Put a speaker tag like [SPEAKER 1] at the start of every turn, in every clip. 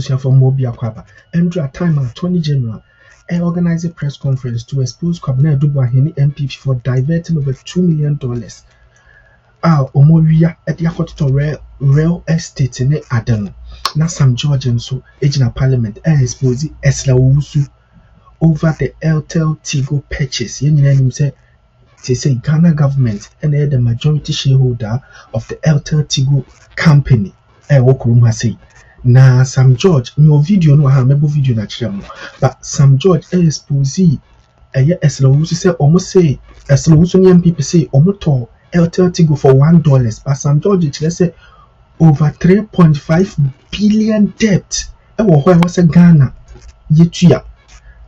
[SPEAKER 1] Abusia for Mobia Kwaba. Andrew at time Attorney General organized a press conference to expose Kwabena Dubuahini MPP for diverting over $2 million. Omoria at the Akoto real estate in Adano. Na Sam George and so agent parliament expose Owusu over the Airtel Tigo purchase. Yen say Ghana government and the majority shareholder of the Airtel Tigo company. Wokuruma say na Sam George no video no ha mebo video na chirem, but Sam George expose Owusu say almost say Owusu ni MPP say omoto Airtel Tigo for $1, but Sam George say over 3.5 billion debt. Where was a Ghana yetuya.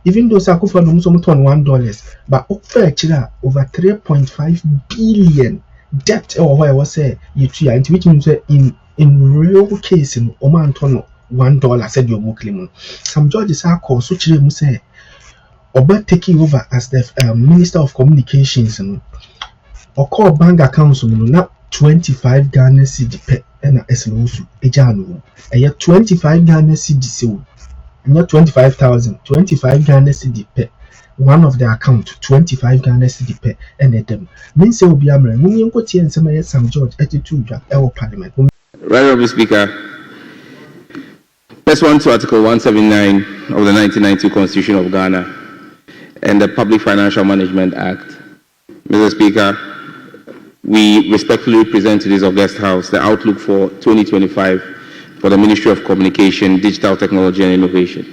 [SPEAKER 1] Even though Sakufa no muso $1, but over 3.5 billion debt. Where was a yetuya, and which means in real case in Omantono $1 said your Muslim. Sam George is our call so chile muse oba taking over as the Minister of Communications or call bank accounts not 25 Ghana cedi per and Owusu ejanu e 25 Ghana cedi so not 25,000 25 Ghana cedi per one of the account 25 Ghana cedi per and them means say obi amre mun yenko tie nsema Sam George attitude parliament.
[SPEAKER 2] Right, Honorable Speaker. Pursuant to Article 179 of the 1992 Constitution of Ghana and the Public Financial Management Act, Mr. Speaker, we respectfully present to this august House the outlook for 2025 for the Ministry of Communication, Digital Technology and Innovation.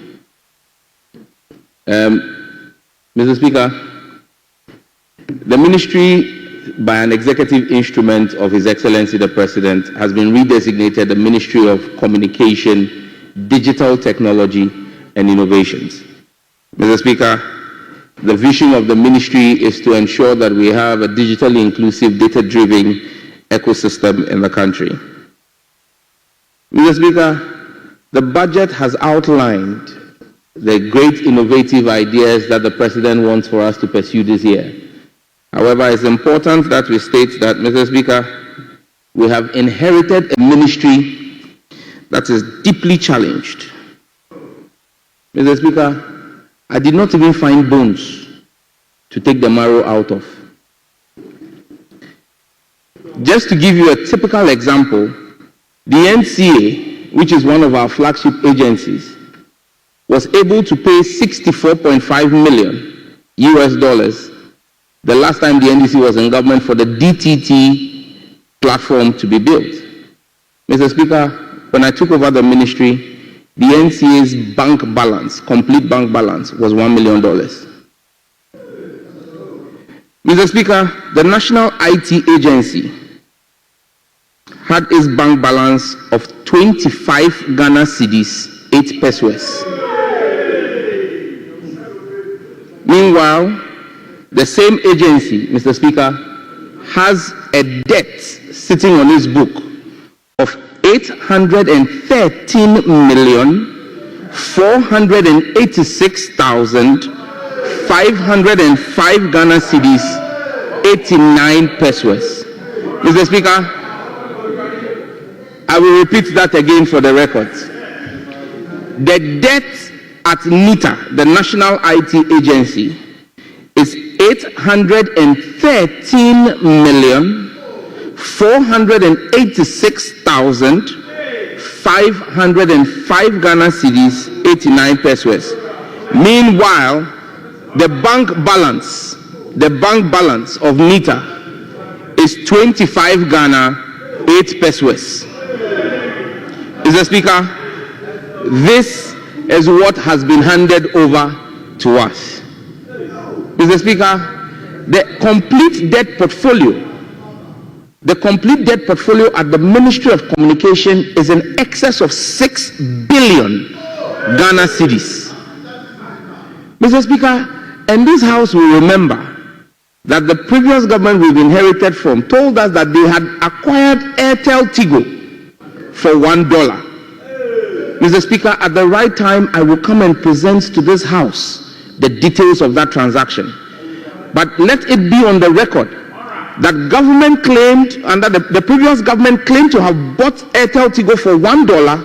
[SPEAKER 2] Mr. Speaker, the Ministry, by an executive instrument of His Excellency the President, has been redesignated the Ministry of Communication, Digital Technology and Innovations. Mr. Speaker, the vision of the ministry is to ensure that we have a digitally inclusive, data-driven ecosystem in the country. Mr. Speaker, the budget has outlined the great innovative ideas that the President wants for us to pursue this year. However, it's important that we state that, Mr. Speaker, we have inherited a ministry that is deeply challenged. Mr. Speaker, I did not even find bones to take the marrow out of. Just to give you a typical example, the NCA, which is one of our flagship agencies, was able to pay $64.5 million the last time the NDC was in government for the DTT platform to be built. Mr. Speaker, when I took over the ministry, the NCA's bank balance, complete bank balance, was $1 million. Mr. Speaker, the National IT Agency had its bank balance of 25 Ghana cedis, 8 pesos. Meanwhile, the same agency, Mr. Speaker, has a debt sitting on its book of 813,486,505 Ghana cedis, 89 pesos. Mr. Speaker, I will repeat that again for the record. The debt at NITA, the National IT Agency, is 813,486,505 Ghana cedis, 89 pesos. Meanwhile, the bank balance of NITA is 25 Ghana, 8 pesos. Mr. Speaker, this is what has been handed over to us. Mr. Speaker, the complete debt portfolio at the Ministry of Communication is in excess of 6 billion Ghana cedis. Mr. Speaker, and this House will remember that the previous government we've inherited from told us that they had acquired Airtel Tigo for $1. Mr. Speaker, at the right time, I will come and present to this House the details of that transaction. But let it be on the record that government claimed, and that the previous government claimed to have bought Airtel Tigo for $1,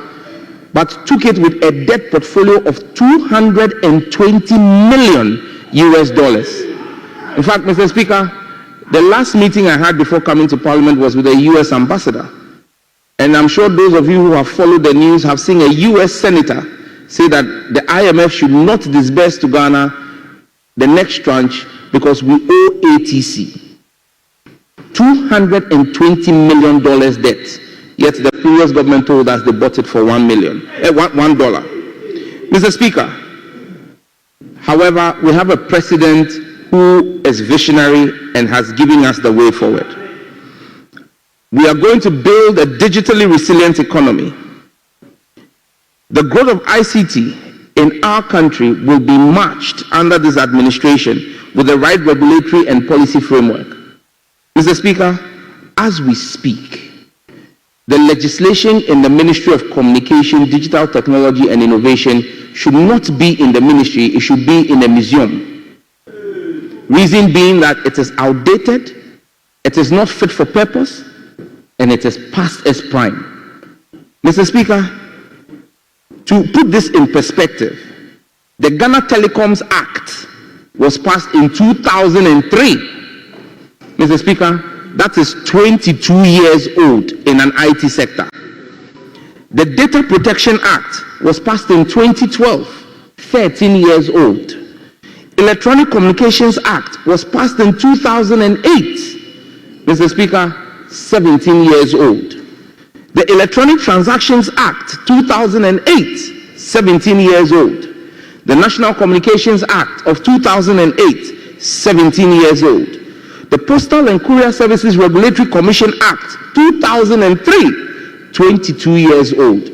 [SPEAKER 2] but took it with a debt portfolio of $220 million US. In fact, Mr. Speaker, the last meeting I had before coming to Parliament was with a US ambassador. And I'm sure those of you who have followed the news have seen a US senator say that the IMF should not disburse to Ghana the next tranche because we owe ATC. $220 million debt. Yet the previous government told us they bought it for $1. Mr. Speaker, however, we have a president who is visionary and has given us the way forward. We are going to build a digitally resilient economy. The growth of ICT in our country will be matched under this administration with the right regulatory and policy framework. Mr. Speaker, as we speak, the legislation in the Ministry of Communication, Digital Technology and Innovation should not be in the ministry, it should be in a museum. Reason being that it is outdated, it is not fit for purpose, and it is past its prime. Mr. Speaker, to put this in perspective, the Ghana Telecoms Act was passed in 2003. Mr. Speaker, that is 22 years old in an IT sector. The Data Protection Act was passed in 2012, 13 years old. Electronic Communications Act was passed in 2008. Mr. Speaker, 17 years old. The Electronic Transactions Act, 2008, 17 years old. The National Communications Act of 2008, 17 years old. The Postal and Courier Services Regulatory Commission Act, 2003, 22 years old.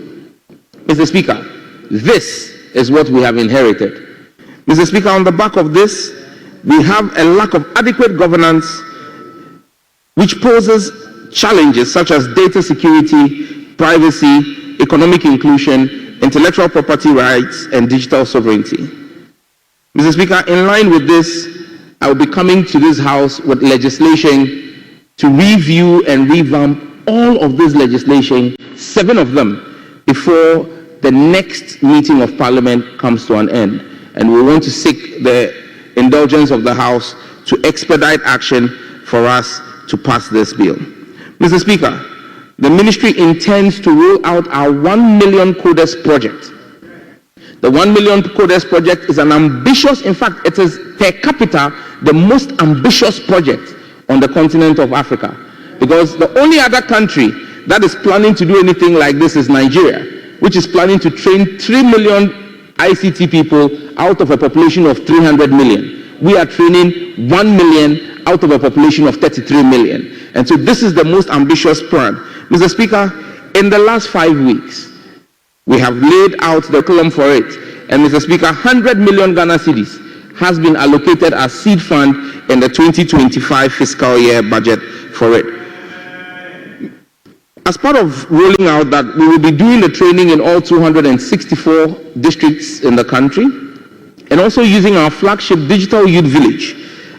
[SPEAKER 2] Mr. Speaker, this is what we have inherited. Mr. Speaker, on the back of this, we have a lack of adequate governance which poses challenges such as data security, privacy, economic inclusion, intellectual property rights, and digital sovereignty. Mr. Speaker, in line with this, I will be coming to this House with legislation to review and revamp all of this legislation, 7 of them, before the next meeting of Parliament comes to an end. And we want to seek the indulgence of the House to expedite action for us to pass this bill. Mr. Speaker, the ministry intends to roll out our 1 million coders project. The 1 million coders project is an ambitious, in fact, it is per capita the most ambitious project on the continent of Africa. Because the only other country that is planning to do anything like this is Nigeria, which is planning to train 3 million ICT people out of a population of 300 million. We are training 1 million out of a population of 33 million. And so this is the most ambitious plan. Mr. Speaker, in the last 5 weeks, we have laid out the column for it. And Mr. Speaker, 100 million Ghana cedis has been allocated as seed fund in the 2025 fiscal year budget for it. As part of rolling out that, we will be doing the training in all 264 districts in the country, and also using our flagship digital youth village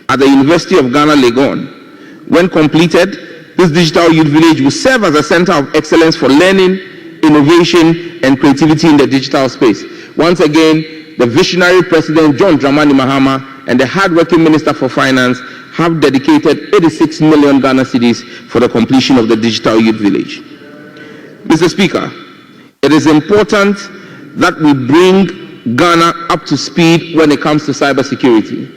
[SPEAKER 2] at the University of Ghana, Legon. When completed, this digital youth village will serve as a center of excellence for learning, innovation, and creativity in the digital space. Once again, the visionary President John Dramani Mahama and the hardworking Minister for Finance have dedicated 86 million Ghana cedis for the completion of the digital youth village. Mr. Speaker, it is important that we bring Ghana up to speed when it comes to cybersecurity.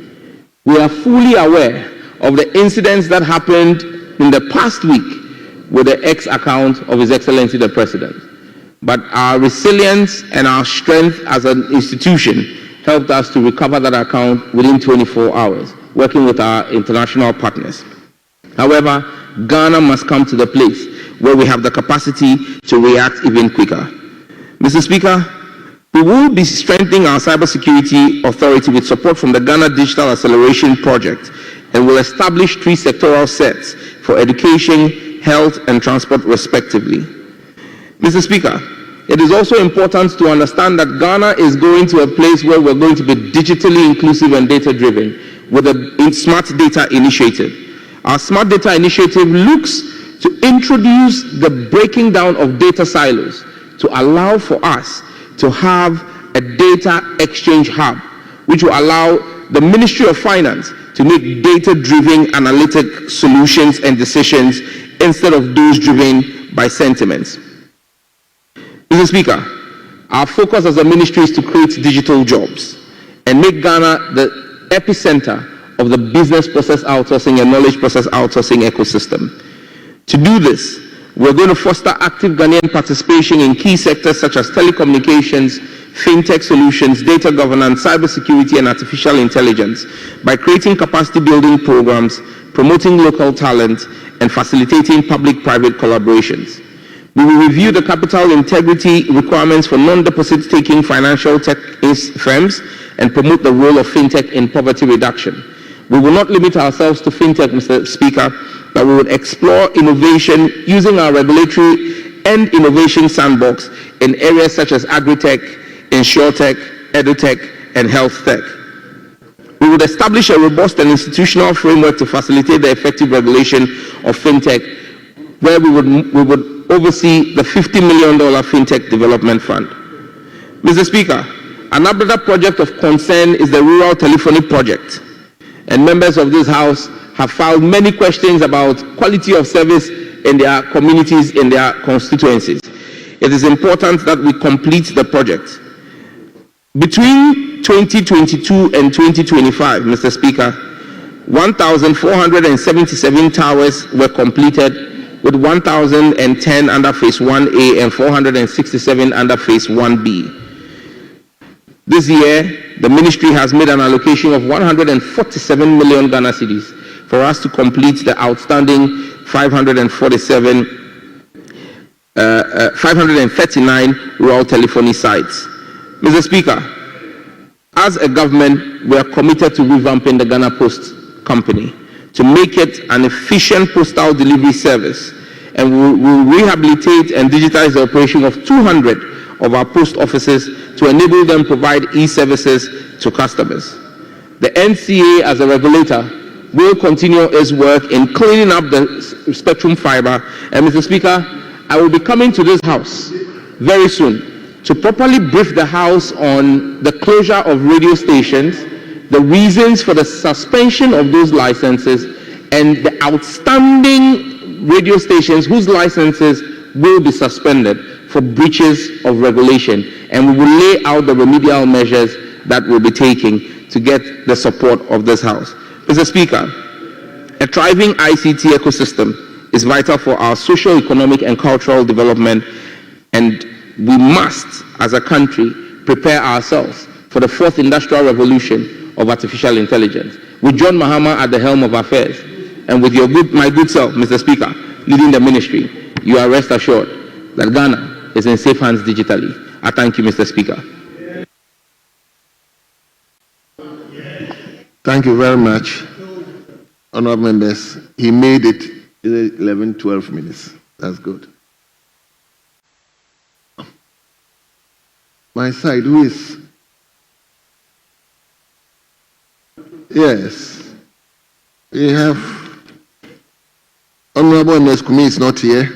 [SPEAKER 2] We are fully aware of the incidents that happened in the past week with the X account of His Excellency the President. But our resilience and our strength as an institution helped us to recover that account within 24 hours, working with our international partners. However, Ghana must come to the place where we have the capacity to react even quicker. Mr. Speaker, we will be strengthening our cybersecurity authority with support from the Ghana Digital Acceleration Project, and will establish 3 sectoral sets for education, health, and transport respectively. Mr. Speaker, it is also important to understand that Ghana is going to a place where we're going to be digitally inclusive and data-driven with a Smart Data Initiative. Our Smart Data Initiative looks to introduce the breaking down of data silos to allow for us to have a data exchange hub, which will allow the Ministry of Finance to make data-driven analytic solutions and decisions instead of those driven by sentiments. Mr. Speaker, our focus as a ministry is to create digital jobs and make Ghana the epicenter of the business process outsourcing and knowledge process outsourcing ecosystem. To do this, we're going to foster active Ghanaian participation in key sectors such as telecommunications, fintech solutions, data governance, cybersecurity, and artificial intelligence by creating capacity building programs, promoting local talent, and facilitating public-private collaborations. We will review the capital integrity requirements for non-deposit taking financial tech firms and promote the role of fintech in poverty reduction. We will not limit ourselves to fintech, Mr. Speaker, but we will explore innovation using our regulatory and innovation sandbox in areas such as agri-tech, insurtech, edutech, and health tech. We would establish a robust and institutional framework to facilitate the effective regulation of fintech, where we would oversee the $50 million Fintech Development Fund. Mr. Speaker, another project of concern is the Rural Telephony Project, and members of this House have filed many questions about quality of service in their communities, in their constituencies. It is important that we complete the project. Between 2022 and 2025, Mr. Speaker, 1,477 towers were completed, with 1,010 under Phase 1A and 467 under Phase 1B. This year, the ministry has made an allocation of 147 million Ghana cedis for us to complete the outstanding 539 rural telephony sites. Mr. Speaker, as a government, we are committed to revamping the Ghana Post Company to make it an efficient postal delivery service, and we will rehabilitate and digitize the operation of 200 of our post offices to enable them to provide e-services to customers. The NCA, as a regulator, will continue its work in cleaning up the spectrum fiber. And Mr. Speaker, I will be coming to this House very soon to properly brief the House on the closure of radio stations, the reasons for the suspension of those licenses, and the outstanding radio stations whose licenses will be suspended for breaches of regulation. And we will lay out the remedial measures that we'll be taking to get the support of this House. Mr. Speaker, a thriving ICT ecosystem is vital for our social, economic, and cultural development, and we must, as a country, prepare ourselves for the fourth industrial revolution of artificial intelligence. With John Mahama at the helm of affairs, and with my good self, Mr. Speaker, leading the ministry, you are rest assured that Ghana is in safe hands digitally. I thank you, Mr. Speaker.
[SPEAKER 3] Thank you very much, honorable members. He made it in 11, 12 minutes. That's good. My side, who is? Yes. We have Honorable Ms. Kumi is not here.